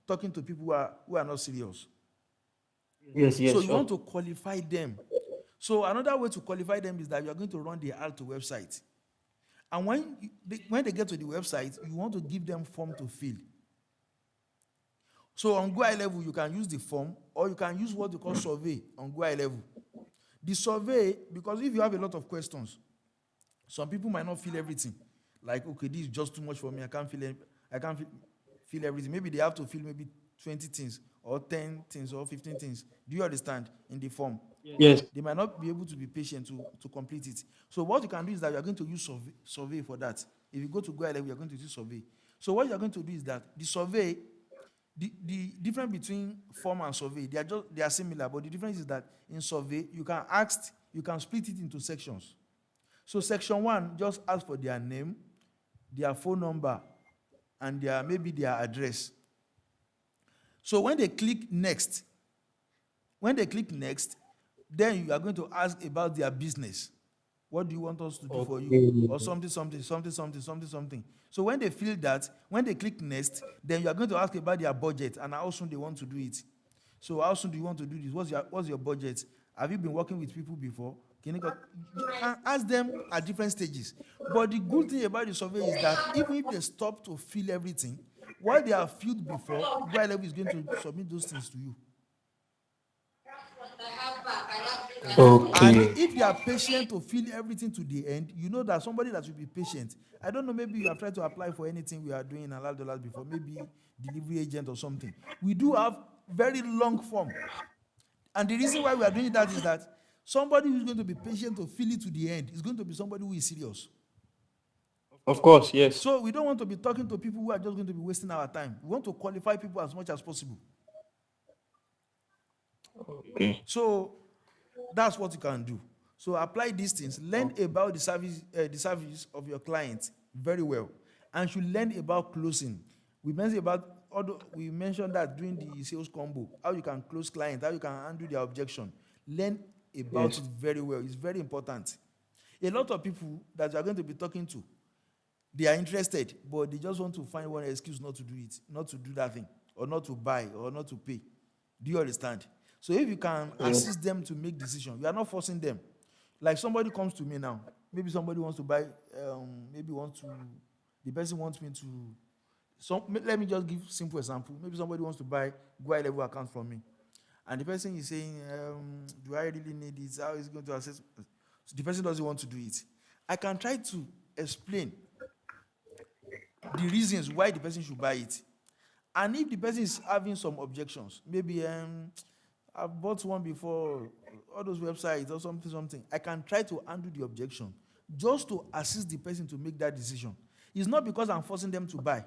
talking to people who are not serious. Yes. So you want to qualify them. So another way to qualify them is that you are going to run the ad to website. And when they get to the website, you want to give them form to fill. So on GUI level, you can use the form, or you can use what they call survey on GUI level. The survey, because if you have a lot of questions, some people might not fill everything. Like, okay, this is just too much for me. I can't fill everything. Maybe they have to fill maybe 20 things or 10 things or 15 things. Do you understand? In the form. Yes. They might not be able to be patient to complete it. So what you can do is that you are going to use survey for that. If you go to GUI level, you are going to use survey. So what you are going to do is that the survey, the difference between form and survey, they are similar, but the difference is that in survey, you can split it into sections. So section 1 just asks for their name, their phone number, and maybe their address. So when they click next, then you are going to ask about their business. What do you want us to do for you? Or something. So when they feel that, when they click next, then you are going to ask about their budget and how soon they want to do it. So how soon do you want to do this? What's your budget? Have you been working with people before? Can you ask them at different stages? But the good thing about the survey is that even if they stop to fill everything, what they have filled before, Level is going to submit those things to you. And if they are patient to fill everything to the end, you know that somebody that will be patient. I don't know, maybe you have tried to apply for anything we are doing in $1 before, maybe delivery agent or something. We do have very long form. And the reason why we are doing that is that somebody who is going to be patient to fill it to the end is going to be somebody who is serious. Of course, yes. So we don't want to be talking to people who are just going to be wasting our time. We want to qualify people as much as possible. Okay. So that's what you can do. So apply these things. Learn about the service of your client very well, and should learn about closing. We mentioned that during the sales combo, how you can close clients, how you can handle their objection. Learn about it very well. It's very important. A lot of people that you are going to be talking to, they are interested, but they just want to find one excuse not to do it, not to do that thing, or not to buy, or not to pay. Do you understand? So if you can assist them to make decisions, you are not forcing them. Like somebody comes to me now, maybe somebody wants to buy, the person wants me to, let me just give simple example. Maybe somebody wants to buy Gua Level account from me. And the person is saying, do I really need it? How is it going to access? So the person doesn't want to do it. I can try to explain the reasons why the person should buy it. And if the person is having some objections, maybe I've bought one before, all those websites or something, I can try to handle the objection just to assist the person to make that decision. It's not because I'm forcing them to buy,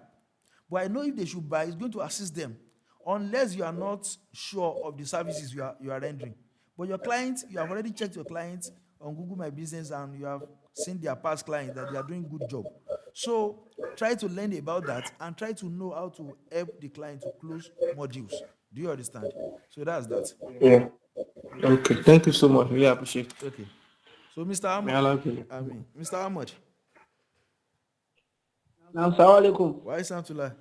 but I know if they should buy, it's going to assist them, unless you are not sure of the services you are rendering. But your client, you have already checked your clients on Google My Business, and you have seen their past clients that they are doing good job. So try to learn about that and try to know how to help the client to close more deals. Do you understand? So that's that. Yeah. Okay. Thank you so much. Really appreciate it. Okay. So Mr. Ahmad, May Allah bless you. Mr. Ahmad, Naam, Assalamu alaikum. why sound to lie?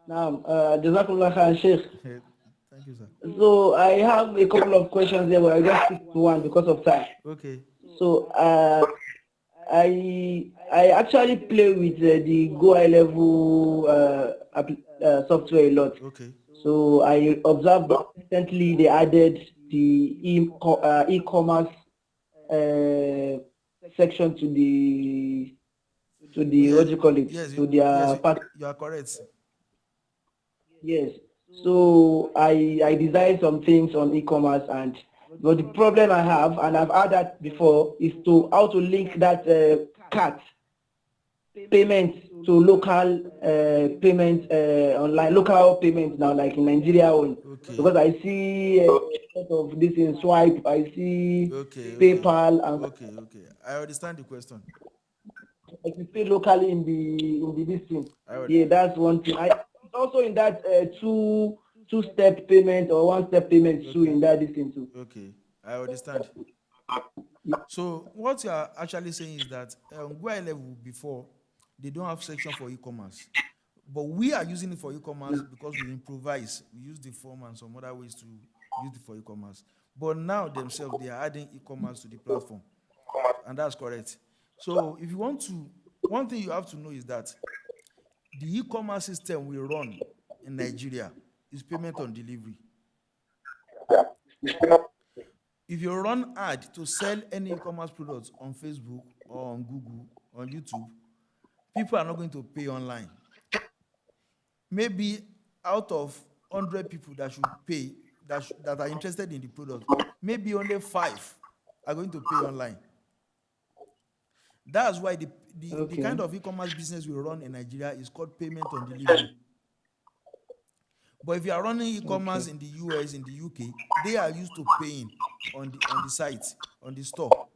Naam, Jazakumullah khair, Sheikh. Thank you, sir. So I have a couple of questions there, but I just stick to one because of time. Okay. So I actually play with the Go High Level software a lot. Okay. So I observed that recently they added the e-commerce section to the what do you call it? Yes, to their part. you are correct. Yes. So I design some things on e-commerce, but the problem I have, and I've had that before, is how to link that cart payment to local payment online, local payments now, like in Nigeria. Okay. Because I see a lot of this in Swipe, I see PayPal, and okay. I understand the question. like you pay locally in the this thing. Yeah, that's one thing. I also in that two-step payment or one-step payment too, in that this thing too. Okay, I understand. So what you are actually saying is that Go High Level before, they don't have section for e-commerce, but we are using it for e-commerce because we improvise. We use the form and some other ways to use it for e-commerce. But now themselves, they are adding e-commerce to the platform, and that's correct. So if you want to, one thing you have to know is that the e-commerce system we run in Nigeria is payment on delivery. If you run ad to sell any e-commerce products on Facebook or on Google, on YouTube, people are not going to pay online. Maybe out of 100 people that should pay, that are interested in the product, maybe only 5 are going to pay online. That's why the kind of e-commerce business we run in Nigeria is called payment on delivery. But if you are running e-commerce in the US, in the UK, they are used to paying on the site, on the store.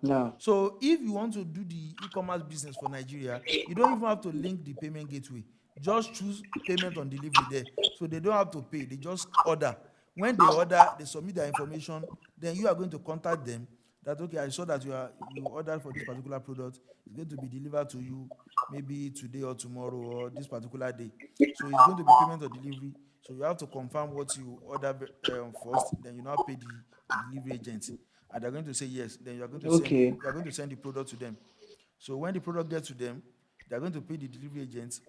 No. So if you want to do the e-commerce business for Nigeria, you don't even have to link the payment gateway. Just choose payment on delivery there. So they don't have to pay. They just order. When they order, they submit their information. Then you are going to contact them that, okay, I saw that you ordered for this particular product. It's going to be delivered to you maybe today or tomorrow or this particular day. So it's going to be payment or delivery. So you have to confirm what you order first. Then you now pay the delivery agent, and they're going to say yes. Then you are going to Okay. send the product to them. So when the product gets to them, they're going to pay the delivery agent.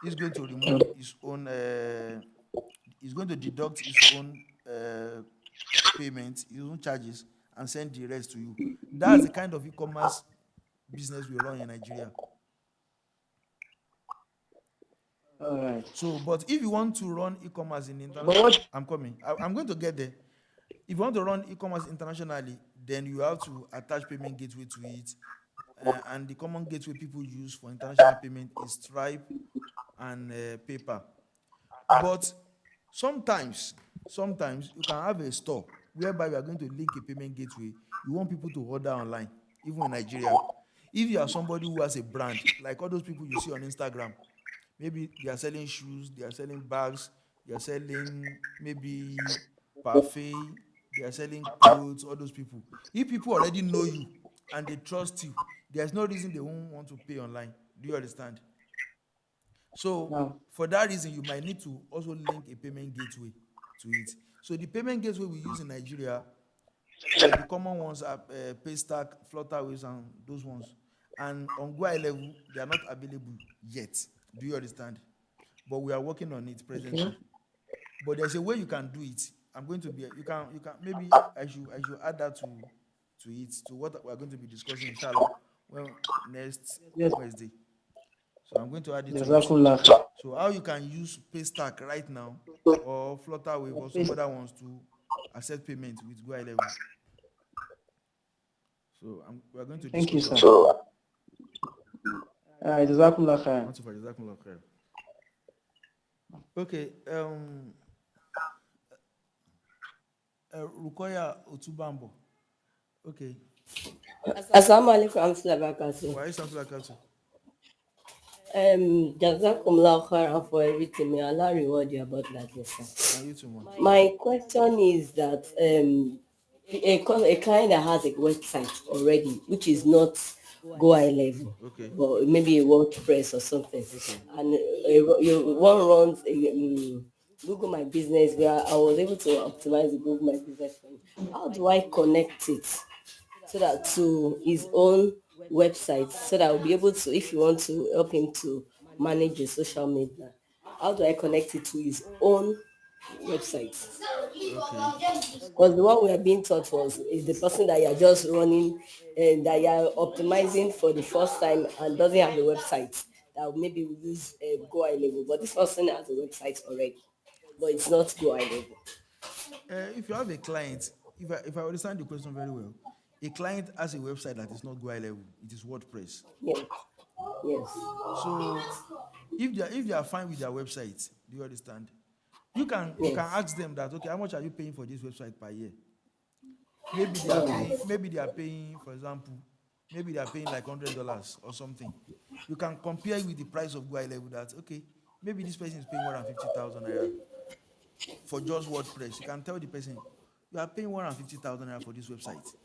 He's going to remove his own. He's going to deduct his own payment, his own charges, and send the rest to you. That's the kind of e-commerce business we run in Nigeria. All right. So, but if you want to run e-commerce in But international, what? I'm coming. I'm going to get there. If you want to run e-commerce internationally, then you have to attach payment gateway to it. And the common gateway people use for international payment is Stripe and PayPal. But sometimes you can have a store whereby you are going to link a payment gateway. You want people to order online, even in Nigeria. If you are somebody who has a brand, like all those people you see on Instagram, maybe they are selling shoes, they are selling bags, they are selling maybe parfait, they are selling clothes, all those people. If people already know you and they trust you, there's no reason they won't want to pay online. Do you understand? So No. for that reason, you might need to also link a payment gateway to it. So the payment gateway we use in Nigeria, the common ones are Paystack, Flutterwaves, and those ones. And on Gua level, they are not available yet. Do you understand? But we are working on it Okay. presently. But there's a way you can do it. I'm going to be you can maybe I should add that to it, to what we are going to be discussing, inshallah, when next Yes. Wednesday. So I'm going to add it to it. Jazakumullah. So how you can use Paystack right now or Flutterwave or some other ones to accept payment with Gua level. So we are going to Thank you, discuss sir. that. All right. Jazakumullah khair. Not for Jazakumullah khair. Okay. Rukoya Otubambo. Okay. Assalamu alaikum warahmatullahi wabarakatuh. Why is something like that? Jazakumullah khairan for everything. May Allah reward you about that, sir. You too, man. My question is that a client that has a website already, which is not Go High Level, Okay. but maybe a WordPress or something, and one runs Google My Business, where I was able to optimize the Google My Business for him. How do I connect it so that to his own website, so that I'll be able to, if you want to help him to manage the social media, how do I connect it to his own website? Okay. Because the one we are being taught is the person that you are just running and that you are optimizing for the first time and doesn't have a website, that maybe we use Go High Level, but this person has a website already, but it's not Go High Level. If you have a client, if I understand the question very well, a client has a website that is not Go High Level, it is WordPress. Yes. Yes. So if they are fine with their website, do you understand? You can ask them that, okay, how much are you paying for this website per year? Maybe they are paying, for example, maybe they are paying like $100 or something. You can compare with the price of Go High Level that, okay, maybe this person is paying 150,000 naira for just WordPress. You can tell the person, you are paying 150,000 naira for this website,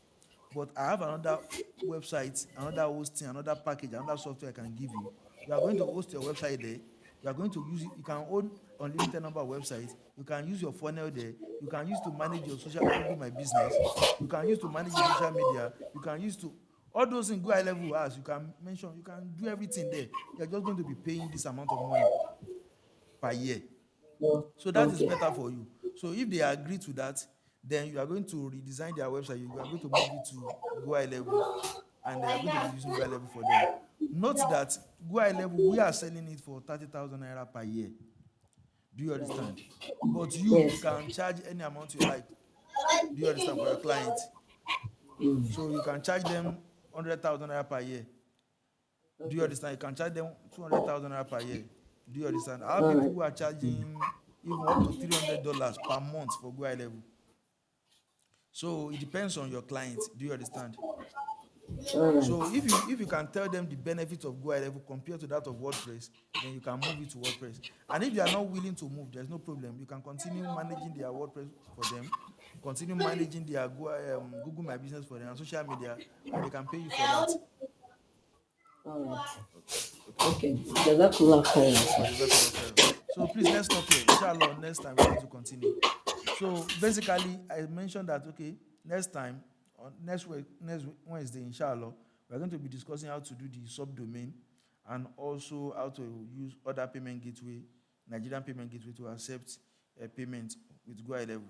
but I have another website, another hosting, another package, another software I can give you. You are going to host your website there. You are going to use it. You can own unlimited number of websites. You can use your funnel there. You can use to manage your social Google My Business. You can use to manage your social media. You can use to all those things Go High Level has. You can mention. You can do everything there. You are just going to be paying this amount of money per year. So that is better for you. So if they agree to that, then you are going to redesign their website. You are going to move it to Go High Level, and they are going to be using Go High Level for them. Note that Go High Level, we are selling it for 30,000 naira per year. Do you understand? But you can charge any amount you like. Do you understand, for your client? So you can charge them 100,000 naira per year. Do you understand? You can charge them 200,000 naira per year. Do you understand? I have people who are charging even up to $300 per month for Go High Level. So it depends on your client. Do you understand? So if you can tell them the benefits of Go High Level compared to that of WordPress, then you can move it to WordPress. And if they are not willing to move, there's no problem. You can continue managing their WordPress for them, continue managing their Google My Business for them and social media, and they can pay you for that. All right. Okay. Jazakallah khairan. So please, let's stop here. Inshallah, next time we're going to continue. So basically, I mentioned that, okay, next time, on next Wednesday, inshallah, we're going to be discussing how to do the subdomain and also how to use other payment gateway, Nigerian payment gateway, to accept a payment with Go High Level.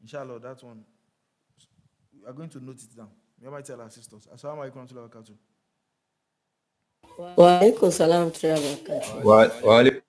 Inshallah, that one, we are going to note it down. We might tell our sisters. Assalamu alaikum warahmatullahi wabarakatuh. Wa alaikum salam wa rahmatullahi wa barakatuh. Wa alaikum